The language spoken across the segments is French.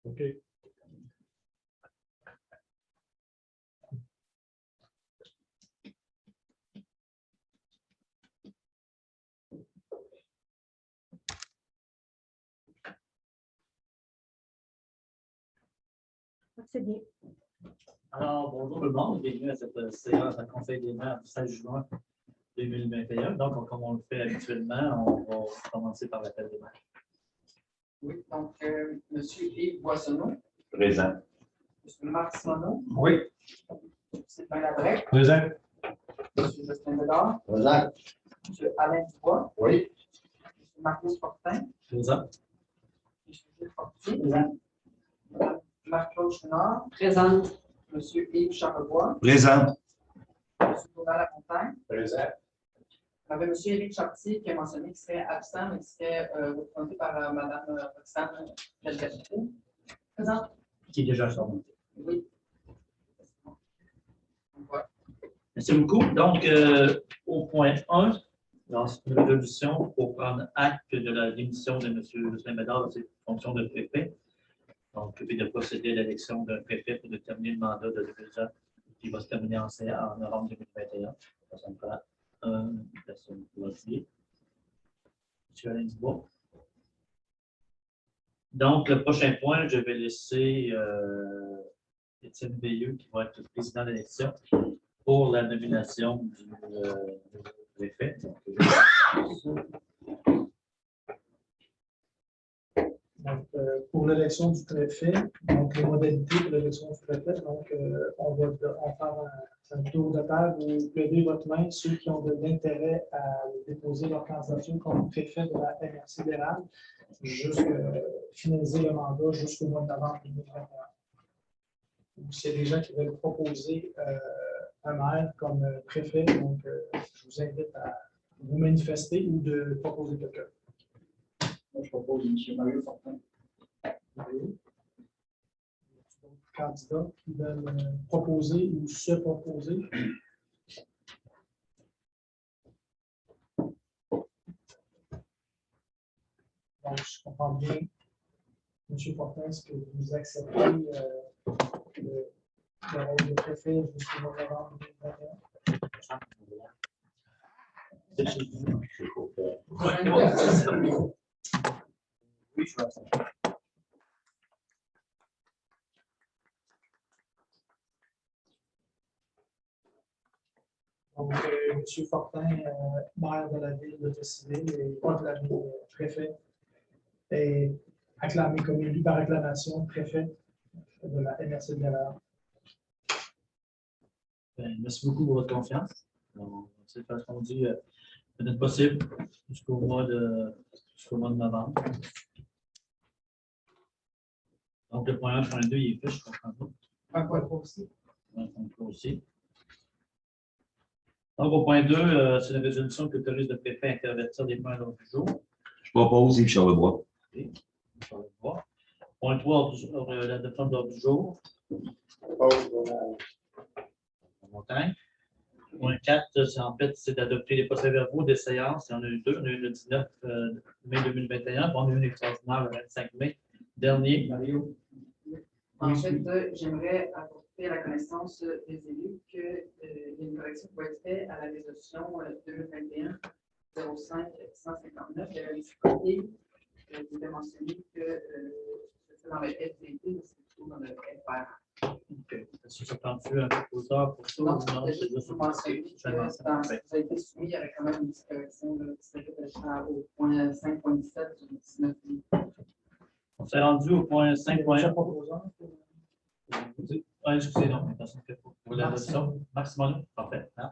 OK. C'est bien. Alors, bonjour tout le monde, bienvenue à cette séance à Conseil des maires du 16 juin 2021. Donc, comme on le fait habituellement, on va commencer par l'appel des maires. Oui, donc, M. Yves Boissonneau, Présent. M. Marc Simoneau, Oui. M. Sylvain Labrec, Présent. M. Justin Bédard, Présent. M. Alain Dubois, Oui. M. Marcus Fortin, Présent. M. Gilles Fortier, Présent. Mme Marc-Claude Chenard, Présente. M. Yves Charlebois, Présent. M. Donald Lamontagne, Présent. il y avait M. Éric Chartier qui a mentionné qu'il serait absent, mais qui serait représenté par Mme Roxane Delgado. Présent. Qui est déjà surmonté. Oui. Voilà. Merci beaucoup. Donc, au point 1, dans une résolution pour prendre acte de la démission de M. Justin Bédard de ses fonctions de préfet. Donc, puis de procéder à l'élection d'un préfet pour déterminer le mandat de 2 ans qui va se terminer en novembre 2021. Ça me prend une personne pour appuyer. M. Alain Dubois. Donc, le prochain point, je vais laisser Étienne Veilleux, qui va être le président d'élection, pour la nomination du préfet. Donc, pour l'élection du préfet, donc les modalités pour l'élection du préfet, donc on va faire un tour de table où vous levez votre main, ceux qui ont de l'intérêt à déposer leur candidature comme préfet de la MRC d'Érable, finaliser le mandat jusqu'au mois de novembre 2021. Ou s'il y a des gens qui veulent proposer un maire comme préfet, donc je vous invite à vous manifester ou de proposer quelqu'un. Moi, je propose M. Mario Fortin. Candidats qui veulent proposer ou se proposer. Donc, je comprends bien, M. Fortin, est-ce que vous acceptez le rôle de préfet jusqu'au mois de novembre 2021? Oui, je vais. Donc, M. Fortin, maire de la ville de Tessiville et pas de la ville, préfet, est acclamé comme élu par acclamation préfet de la MRC de Laval. Merci beaucoup pour votre confiance. On s'est répondu le plus possible jusqu'au mois de novembre. Donc, le point 1, le point 2, il est fait, je comprends pas. Un point aussi. Un point 3 aussi. Donc, au point 2, c'est une résolution qui autorise le préfet à intervertir des points à l'ordre du jour. Je propose Yves Charlebois. Point 3, l'adoption de l'ordre du jour. Montagne. Point 4, c'est d'adopter les procès-verbaux des séances. Il y en a eu 2. On a eu le 19 mai 2021, puis on a eu une extraordinaire le 25 mai dernier. Mario. En fait, j'aimerais apporter à la connaissance des élus qu'il y a une correction qui va être faite à la résolution 2021-05-159. Il y avait une difficulté qui était mentionné que c'était dans le FDT, mais c'est plutôt dans le FR. OK. Est-ce que ça prend-tu un proposeur pour ça? Non, Non, c'est juste vous mentionnez que dans ce qui a été soumis, il y avait quand même une petite correction qui s'était au point 5.17 du 19 mai. On s'est rendu au point 5.1. Proposant. Excusez, non, mais personne ne fait pour l'adoption. Maximum, parfait. Hein?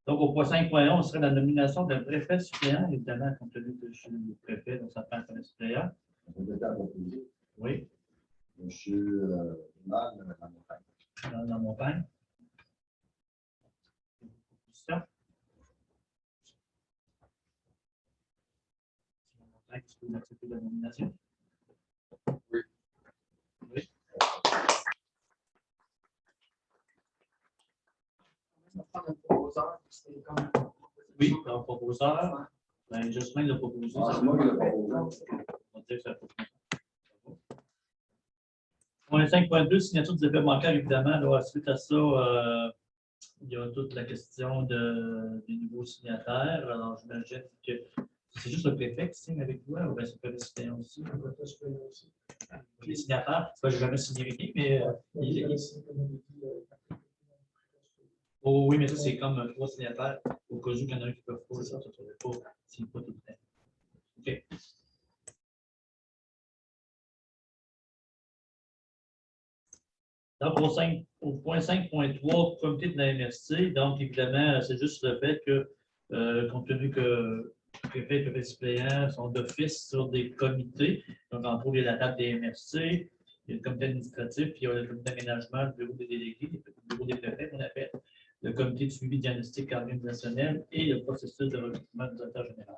Donc, au point 5.1, on serait la nomination d'un préfet suppléant, évidemment, compte tenu que je suis le préfet, donc ça prend un préfet suppléant. On peut à proposer. Oui, M. Donald Lamontagne. dans la montagne. Est-ce que vous acceptez la nomination? Oui. Oui. Oui, le proposeur. Ben, Jocelyn l'a proposé. Ah, c'est moi qui l'ai proposé. On va dire que ça Point 5.2, signature des effets bancaires, évidemment. Là, suite à ça, il y a toute la question des nouveaux signataires. Alors, j'imagine que c'est juste le préfet qui signe avec toi, ou bien c'est le préfet suppléant aussi. Les signataires, je n'ai jamais signé avec lui, mais oh, oui, mais ça, c'est comme 3 signataires. Au cas où il y en a un qui ne peut pas, ça ne serait pas, signe pas tout le temps. OK. Donc, au point 5.3, comité de la MRC, donc évidemment, c'est juste le fait que, compte tenu que le préfet et le préfet suppléant sont d'office sur des comités, donc entre autres, il y a la table des MRC, il y a le comité administratif, puis il y a le comité d'aménagement, le bureau des délégués, le bureau des préfets, qu'on appelle, le comité de suivi diagnostic organisationnel et le processus de recrutement du directeur général.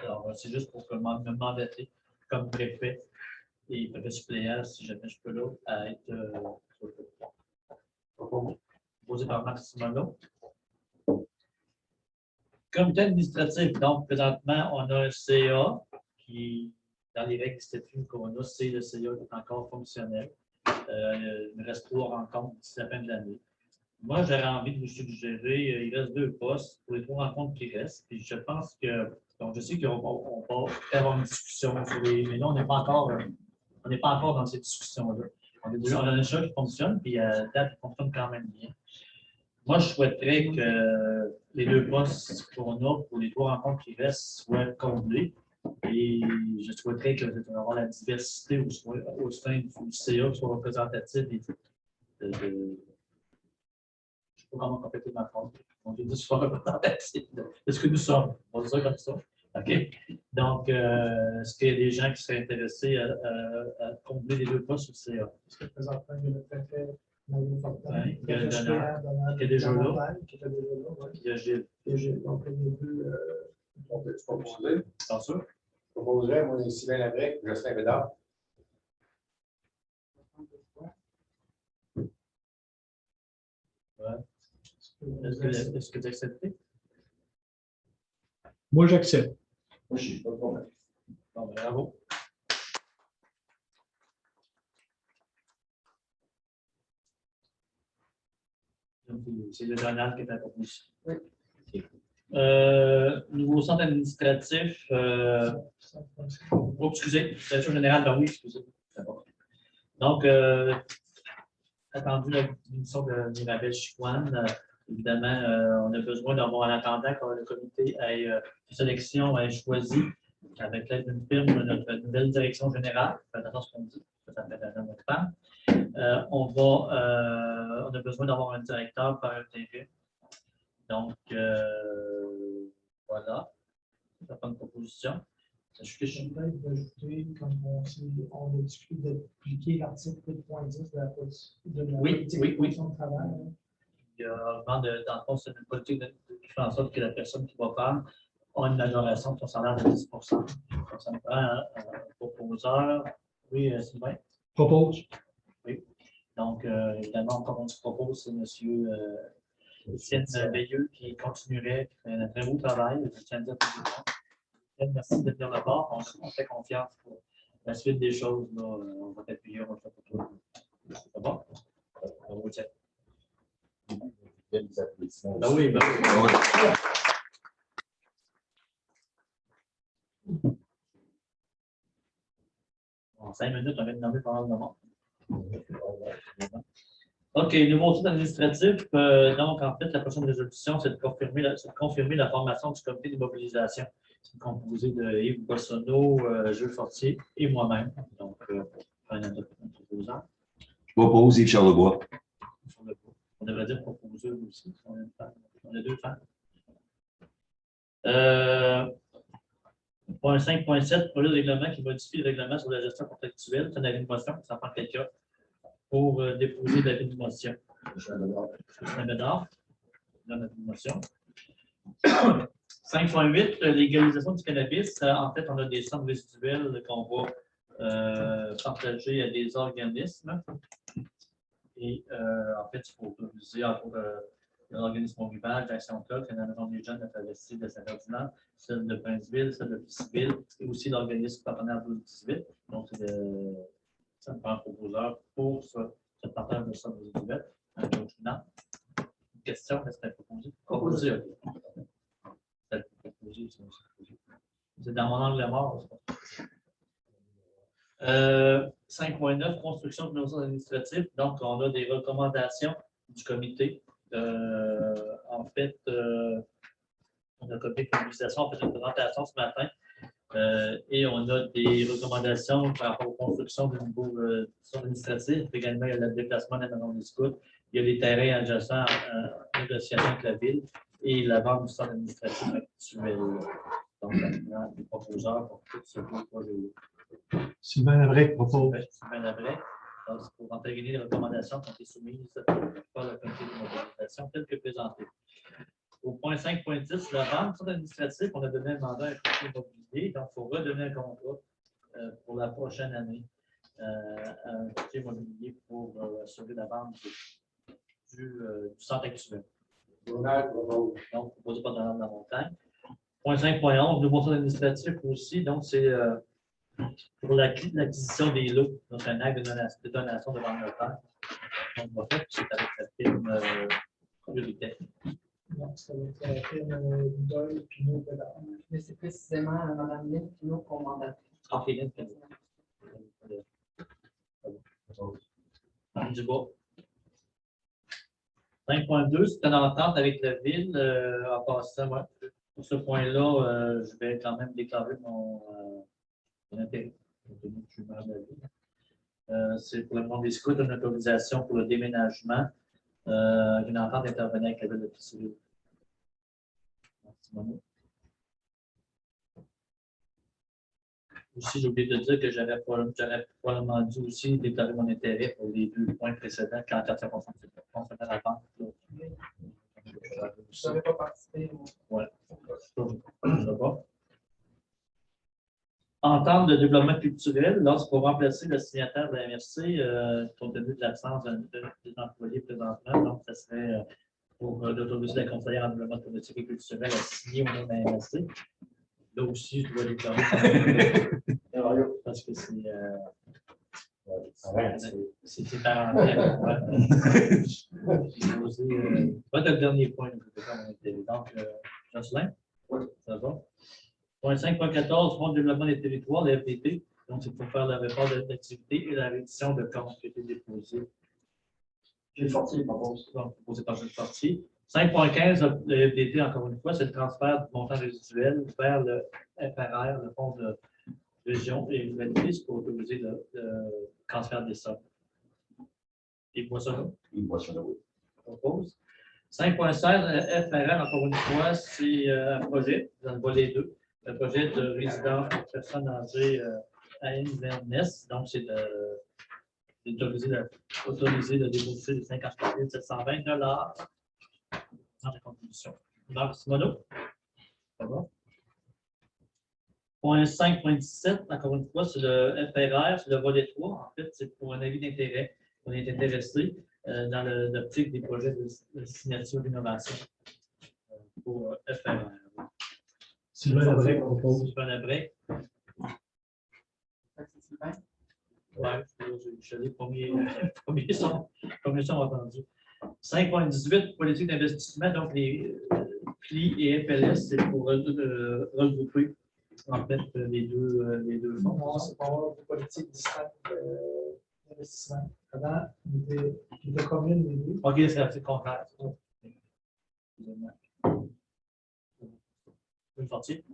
Alors, c'est juste pour me mandater comme préfet et préfet suppléant, si jamais je peux là, à être posé par Marc Simoneau. Comité administratif, donc présentement, on a un CA qui, dans les règles statuts qu'on a, c'est le CA qui est encore fonctionnel. Il me reste 3 rencontres d'ici la fin de l'année. Moi, j'aurais envie de vous suggérer, il reste 2 postes pour les 3 rencontres qui restent. Puis je pense que, donc je sais qu'on va avoir une discussion sur les, mais là, on n'est pas encore dans ces discussions-là. On a des choses qui fonctionnent, puis à date, ils fonctionnent quand même bien. Moi, je souhaiterais que les 2 postes qu'on a pour les 3 rencontres qui restent soient comblés. Et je souhaiterais que nous avons la diversité au sein du CA soit représentative je ne sais pas comment compléter ma phrase. On dit soit représentatif de ce que nous sommes. On va dire ça comme ça. OK? Donc, est-ce qu'il y a des gens qui seraient intéressés à combler les 2 postes au CA? Parce que présentement, il y a le préfet Mario Fortin, Oui, il y a le suppléant qui est déjà là. qui était déjà là. Oui. Puis il y a Gilles. Et j'ai donc il y a 2. On peut-tu proposer? Bien sûr. Je proposerais, moi, Sylvain Labrec, Jocelyn Bédard. Est-ce que tu acceptes? Moi, j'accepte. Moi, je ne suis pas de problème. Bon, bravo. C'est le Donald qui est à proposition. Oui. Nouveau centre administratif. Oh, excusez, direction générale, ben oui, excusez. Donc, attendu la démission de Mirabel Chicoine. Évidemment, on a besoin d'avoir en attendant que le comité de sélection ait choisi, avec l'aide d'une firme, notre nouvelle direction générale. Faites attention à ce qu'on dit, ça fait la notre femme. On a besoin d'avoir un directeur par intérim. Donc, voilà. Ça fait une proposition. Je suis peut-être d'ajouter, comme on a discuté, d'appliquer l'article 8.10 de la politique de travail. Il y a vraiment, dans le fond, c'est une politique qui fait en sorte que la personne qui va faire a une majoration de son salaire de 10 %. Ça me prend un proposeur. Oui, Sylvain? Propose. Oui. Donc, évidemment, comme on se propose, c'est M. Étienne Veilleux qui continuerait, qui fait un très beau travail. Je tiens à dire publiquement. Merci de venir là-bas. On fait confiance pour la suite des choses. Là, on va t'appuyer, on va faire pour toi. C'est bon? On vous tient. Des applaudissements. Ben oui, ben oui. En 5 minutes, on va être nommé pendant le moment. OK, nouveau titre administratif. Donc, en fait, la prochaine résolution, c'est de confirmer la formation du comité de mobilisation. C'est composé de Yves Bossonneau, Jules Fortier et moi-même. Donc, un proposeur. Je propose Yves Charlebois. On devrait dire proposeur aussi. On a 2 femmes. Point 5.7, projet de règlement qui modifie le règlement sur la gestion contractuelle. C'est un avis de motion, ça prend quelqu'un pour déposer l'avis de motion. Un Bédard. Donne l'avis de motion. 5.8, légalisation du cannabis. En fait, on a des sommes résiduelles qu'on va partager à des organismes. Et en fait, il faut autoriser l'organisme rival d'Action Club, la Maison des jeunes de Travestis de Saint-Ferdinand, celle de Princeville, celle de Pisciville, et aussi l'organisme partenaire 12-18. Donc, Ça me prend un proposeur pour ce partage de somme résiduelle. Une question, est-ce que c'est proposé? Proposé, OK. C'est proposé, c'est dans mon angle mort. 5.9, construction de nos administratifs. Donc, on a des recommandations du comité. En fait, on a un comité de mobilisation, on fait une présentation ce matin. Et on a des recommandations par rapport aux constructions de niveau administratif. Également, il y a le déplacement de la maison des scouts. Il y a les terrains adjacents en négociation avec la ville et la vente du centre administratif actuel. Donc, maintenant, les proposeurs pour tout ce projet-là. Sylvain Labrec propose. Sylvain Labrec. Donc, c'est pour entériner les recommandations qui ont été soumises par le comité de mobilisation telles que présentées. Au point 5.10, la vente du centre administratif, on a donné un mandat à un courtier immobilier, donc il faut redonner un contrat pour la prochaine année à un courtier immobilier pour assurer la vente du centre actuel. Donc, proposé par Donald de la Montagne. Point 5.11, nouveau centre administratif aussi, donc c'est pour l'acquisition des lots, donc un acte de donation devant le notaire. Donc, on va faire, c'est avec la firme prioritaire. Donc, ça va être la firme Doyle Pinot Bellard. Mais c'est précisément Mme Lynn Pinot qu'on mandate. Ok, Lynn Dubois. 5.2, c'est une entente avec la ville. En passant, ouais, pour ce point-là, je vais quand même déclarer mon intérêt. Je suis maire de la ville. C'est pour le monde des scouts, une autorisation pour le déménagement. Une entente intervenir avec la ville de Pisceville. Aussi, j'ai oublié de dire que j'avais probablement dû aussi déclarer mon intérêt pour les 2 points précédents quand ça concernait la vente. Je n'avais pas participé. Oui. Entente de développement culturel, là, c'est pour remplacer le signataire de la MRC, compte tenu de l'absence des employés présentement. Donc, ça serait pour l'autoriser la conseillère en développement politique et culturel à signer au nom de la MRC. Là aussi, je dois déclarer parce que c'est parenthèse. Pas le dernier point. Donc, Jocelyn, ça va? Point 5.14, Fonds de développement des territoires, la FDT. Donc, c'est pour faire le report d'activité et la réduction de comptes qui a été déposé. J'ai sorti, propose. Donc, proposé par Gilles Fortier. 5.15, le FDT, encore une fois, c'est le transfert du montant résiduel vers le FRR, le Fonds de région et humanité, pour autoriser le transfert des sommes. Et Boissonneau? Il voit ça, oui. Propose. 5.16, FRR, encore une fois, c'est un projet, vous en voyez les deux. Le projet de résidence pour personnes âgées à Inverness. Donc, c'est d'autoriser le déboursé de 54 720 $ dans la contribution. Marc Simoneau. Ça va? Point 5.17, encore une fois, c'est le FRR, c'est le volet 3. En fait, c'est pour un avis d'intérêt. On est intéressé dans l'optique des projets de signature d'innovation pour FRR. Sylvain Labrec propose. Sylvain Labrec. Ouais, je suis allé premier son entendu. 5.18, politique d'investissement, donc les PLI et FLS, c'est pour regrouper en fait les deux fonds. Non, c'est pour avoir des politiques distinctes d'investissement. Avant, il était commune les deux. OK, c'est le contraire. Excusez-moi. Une sortie?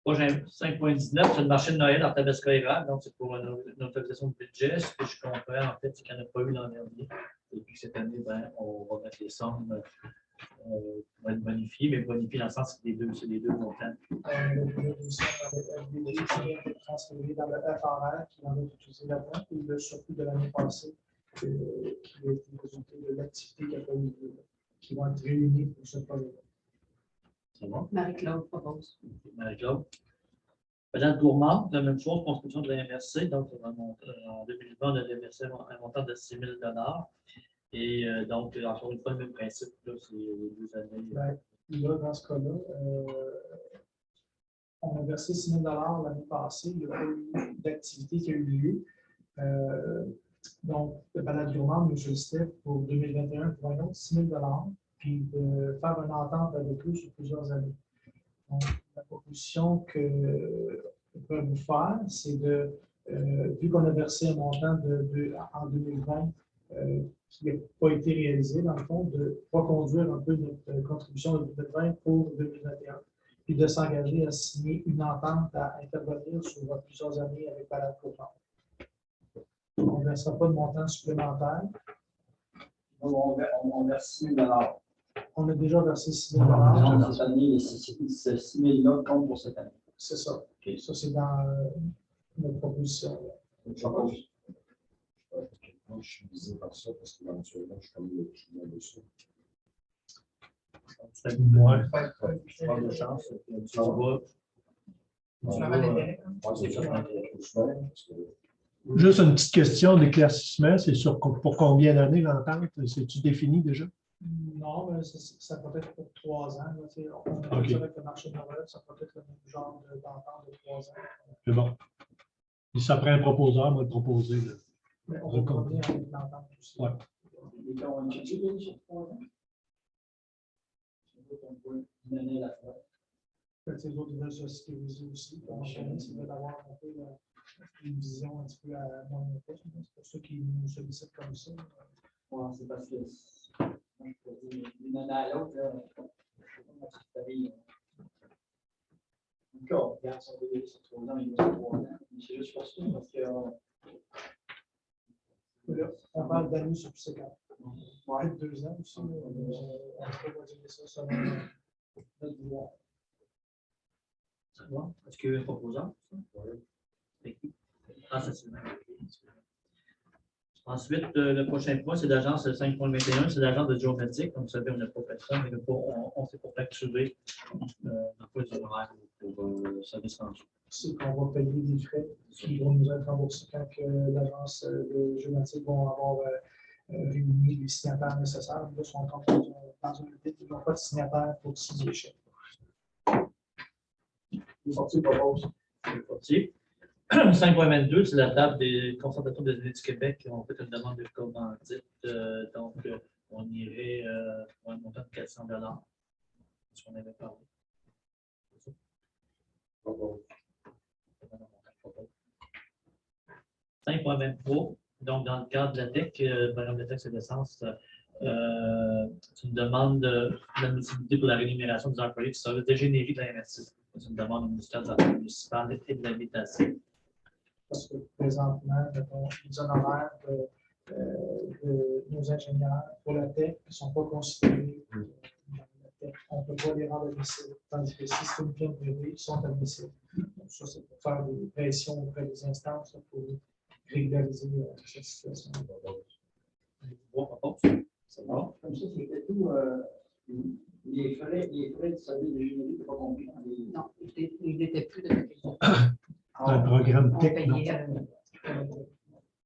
Prochain 5.19, c'est le marché de Noël en Tabasco-Érable, donc c'est pour une autorisation de budget. Ce que je comprends, en fait, c'est qu'il n'y en a pas eu l'an dernier. Et puis cette année, ben, on va mettre les sommes pour être bonifiées, mais bonifiées dans le sens que c'est les deux montants. Le budget a été transféré dans le FRR qui en a utilisé là-dedans, et le surplus de l'année passée qui a été résulté de l'activité qui a pas eu lieu, qui vont être réunis pour ce projet-là. C'est bon? Marie-Claude propose. Marie-Claude. Madame Gourmand, la même chose, construction de la MRC. Donc, en 2020, on a déversé un montant de 6 000 $. Et donc, encore une fois, le même principe, là, c'est les 2 années. Ben, là, dans ce cas-là, On a versé 6 000 l'année passée. Il n'y a pas eu d'activité qui a eu lieu. Donc, le balade-gourmand nous sollicitait pour 2021 pour un autre 6 000 puis de faire une entente avec eux sur plusieurs années. Donc, la proposition que je peux vous faire, c'est de, vu qu'on a versé un montant en 2020 qui n'a pas été réalisé, dans le fond, de reconduire un peu notre contribution de 2020 pour 2021, puis de s'engager à signer une entente à intervenir sur plusieurs années avec Balade Gourmand. On ne versera pas de montant supplémentaire. On verse 6 000 $. On a déjà versé 6 000 Cette année, ces 6 000 $ comptent pour cette année. C'est ça. Okay. Ça, c'est dans notre proposition. Je propose. Je suis visé par ça parce qu'éventuellement, je suis comme le client de ça. Ouais. Pas de chance. Tu vas. Juste une petite question d'éclaircissement, c'est pour combien d'années l'entente? C'est-tu défini déjà? Non, mais ça peut être pour 3 ans. Là, on a Okay. avec le marché de Noël, ça peut être le même genre d'entente de 3 ans. C'est bon. Si ça prend un proposeur, moi, le proposer. Là. Mais on va revenir avec l'entente aussi. Ouais. Et on étudie sur 3 ans. On peut mener la fois. Les autres veulent se sécuriser aussi. Ils veulent avoir un peu une vision un petit peu à moyen terme. C'est pour ça qu'ils nous sollicitent comme ça. Ouais, c'est parce que moi, je peux dire d'une année à l'autre, là, je sais pas comment ça arrive. Encore, regarde son bébé sur 3 ans, il va sur 3 ans. C'est juste pour ça, parce que. Là, on parle d'années subséquentes. Ouais, 2 ans aussi. On peut dire ça selon notre vouloir. Ça va? Est-ce qu'il y a un proposant? Oui. Ah, ça, c'est bien. Ensuite, le prochain point, c'est l'agence 5.21, c'est l'agence de géométrique. Comme vous savez, on n'a pas fait ça, mais on s'est pour facturer l'emploi du horaire pour le service rendu. C'est qu'on va payer des frais qui vont nous être remboursés quand l'agence de géométrique va avoir réuni les signataires nécessaires. Là, ils sont encore dans une idée qu'ils n'ont pas de signataires pour signer les chèques. Sorti propose. C'est parti. 5.22, c'est la table des concentrations des données du Québec qui ont fait une demande de commandite. Donc, on irait pour un montant de 400 $. Ce qu'on avait parlé. 5.23, donc dans le cadre de la TEC, Madame la taxe d'essence, c'est une demande d'admissibilité pour la rémunération des employés du service d'ingénierie de la MRC. C'est une demande au ministère des Affaires municipales et de l'habitation. Parce que Présentement, les honoraires de nos ingénieurs pour la TEC ne sont pas considérés. On ne peut pas les rendre admissibles. Tandis que si c'est une firme privée, ils sont admissibles. Donc, ça, c'est pour faire des pressions auprès des instances pour régulariser cette situation. C'est bon. Comme ça, c'était tout. Les frais de service d'ingénierie, c'est pas compris. Non, il n'était plus de quelque chose. Un programme On techno. payait.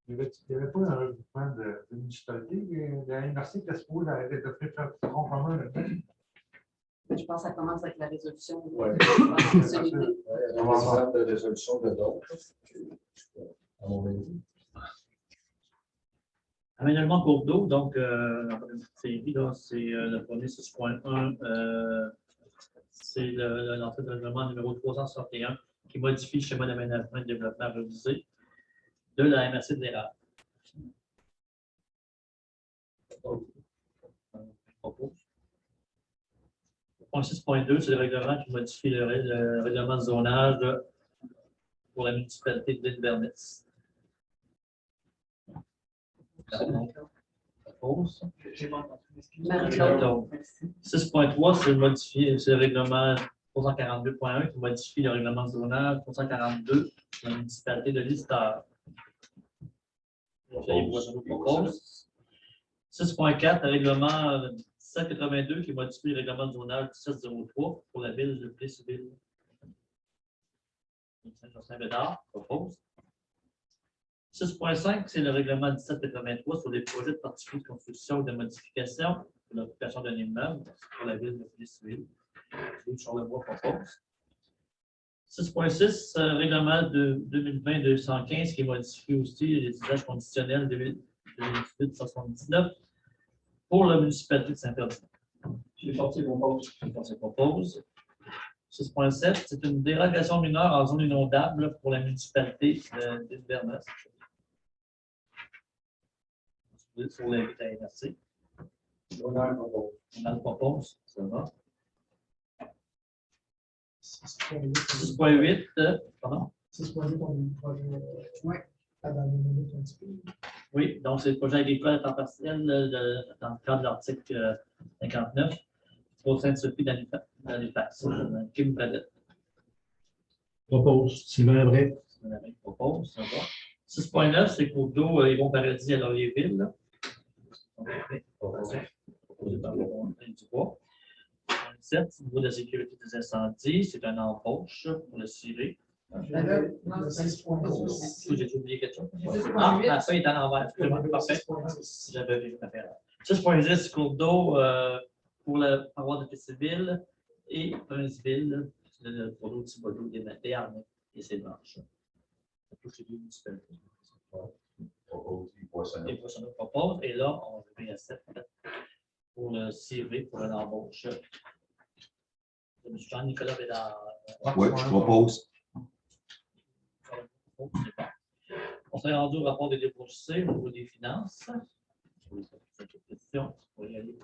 Il n'y avait pas un regroupement de municipalité. La MRC était supposée d'arrêter de faire du tronc commun là-dedans. Je pense que ça commence avec la résolution. Ouais. Celui de- On va faire de résolution de d'autres. À mon avis. Aménagement cours d'eau, donc, une petite série, là, c'est le premier 6.1, c'est l'entrée de règlement numéro 361 qui modifie le schéma d'aménagement et de développement révisé de la MRC de l'Érable. Point 6.2, c'est le règlement qui modifie le règlement de zonage pour la municipalité de l'Île-Bernès. 6.3, c'est le règlement 342.1 qui modifie le règlement de zonage 342 de la municipalité de l'Isère. 6.4, le règlement 1782 qui modifie le règlement de zonage 1703 pour la ville de Plessisville. Saint-Bédard propose. 6.5, c'est le règlement 1783 sur les projets de particuliers de construction ou de modification pour l'occupation d'un immeuble pour la ville de Plessisville. Charles Lebois propose. 6.6, règlement de 2020-215 qui est modifié aussi les usages conditionnels de 2018-79 pour la municipalité de Saint-Ferdinand. J'ai sorti mon poste. On se propose. 6.7, c'est une dérogation mineure en zone inondable pour la municipalité d'Inverness. Sur l'invite à inverser. On a un propos. On le propose, ça va. 6.8. 6.8, pardon. 6.8, on a eu le projet Ouais. abandonné un petit peu. Oui, donc c'est le projet agricole à temps partiel dans le cadre de l'article 59 au sein de Sophie d'Halifax. Kim Bradette. Propose, Sylvain Bray. Madame propose, ça va. 6.9, c'est pour d'eau et bon paradis à Laurierville. Là. Proposé par le Dubois. 7, au niveau de la sécurité des incendies, c'est un embauche pour le ciré. Le 6.6. J'ai oublié quelque chose. J'ai dit Ah, 6.8. la feuille est à l'envers. Excusez-moi, parfait. 6.6. J'avais vu ma affaire. 6.10, cours d'eau pour le paroisse de Péciville et Brunsville, pour l'eau de Thibodeau, des armées et ses branches. Tous les deux municipalités. Et Poissonneau propose, et là, on va à 7 pour le CV, pour l'embauche. M. Jean-Nicolas Bédard. Oui, je propose. On s'est rendu au rapport des déboursés au niveau des finances. Cette question, on va y aller.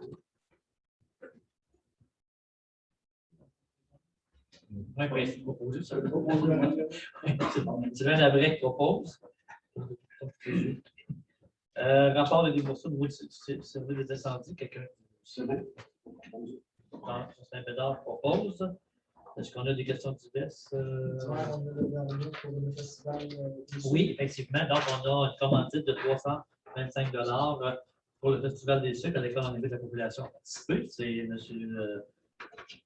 Oui, oui, proposé, ça. C'est bon. Sylvain Labrec propose. Rapport de déboursés au niveau du service des incendies, quelqu'un. C'est bon. Saint-Bédard propose. Est-ce qu'on a des questions diverses? On a le dernier pour le festival. Oui, effectivement. Donc, on a une commandite de 325 $ pour le Festival des sucres à l'école en éveil de la population à participer. C'est M.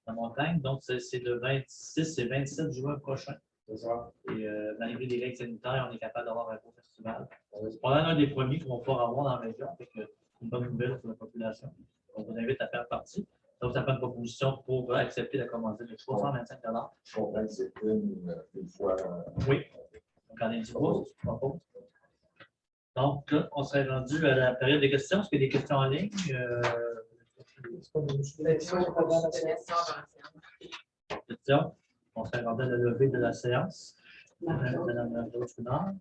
La Montagne. Donc, c'est le 26 et 27 juin prochain. C'est ça. Et malgré les règles sanitaires, on est capable d'avoir un beau festival. C'est probablement un des premiers qu'on va pouvoir avoir dans la région, avec une bonne nouvelle pour la population. On vous invite à faire partie. Donc, ça fait une proposition pour accepter la commandite de 325 $. Je comprends que c'est une fois. Oui. Donc, en individuel, je propose. Donc, là, on serait rendu à la période des questions. Est-ce qu'il y a des questions en ligne? C'est pas une C'est élection bon, pendant la c'est séance. ça. Questions? On serait rendu à la levée de la séance. Madame la Finard.